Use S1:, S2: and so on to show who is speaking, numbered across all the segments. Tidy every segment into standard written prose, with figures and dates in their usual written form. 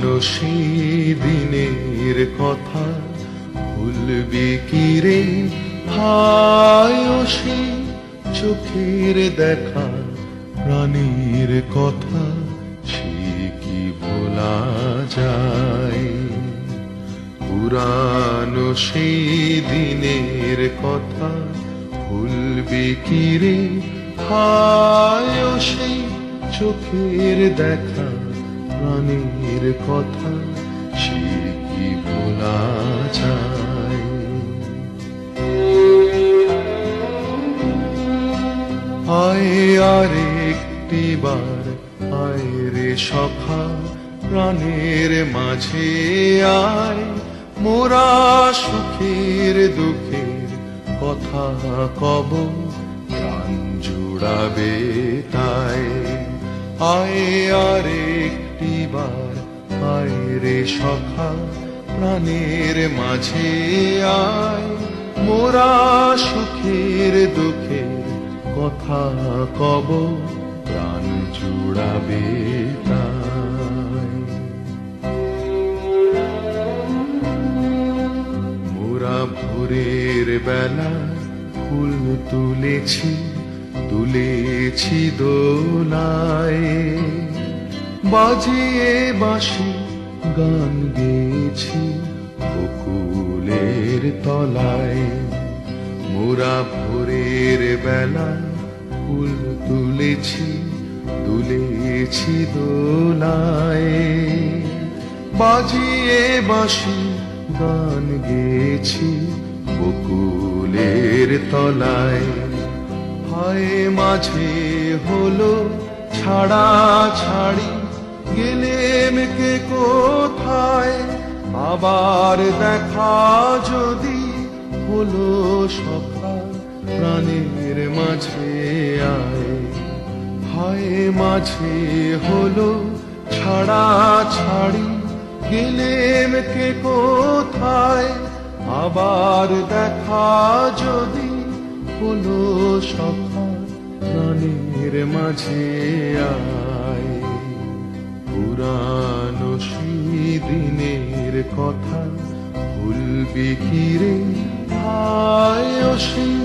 S1: পুরানো সেই দিনের কথা ভুলবি কি রে হায় ও সেই চোখের দেখা প্রাণীর কথা সে কি ভোলা যায়। পুরানো সেই দিনের কথা ভুলবি কি রে হায় ও সেই চোখের দেখা প্রাণীর কথা সে কি ভোলা যায়। আয় আর একটি বার আয় রে সখা প্রাণের মাঝে আয়, মোরা সুখের দুঃখের কথা কব প্রাণ জুড়াবে তাই। আয় আর একটি বার আয় রে সখা প্রাণের মাঝে আয়, মোরা সুখের দুঃখের কথা কব প্রাণ জুড়াবে তাই। মোরা ভোরের বেলা ফুল তুলেছি তুলেছি দোলায়, বাজিয়ে বাঁশি গান গেয়েছি বকুলের তলায়। মোরা ভোরের বেলা ফুল তুলেছি তুলেছি দোলায়, বাজিয়ে বাঁশি গান গেয়েছি বকুলের তলায়। হায় মাঝে হলো ছাড়া ছাড়ি গেলেম কে কোথায়, আবার দেখা যদি হলো সখা প্রাণের মাঝে আয়। হায় মাঝে হলো ছাড়া ছাড়ি গেলেম কে কোথায়, আবার দেখা যদি হলো সখা প্রাণের মাঝে আয়। পুরানো সেই দিনের কথা ভুলবি কি রে হায় ও সেই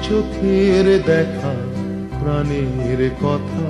S1: চোখের দেখা প্রাণের কথা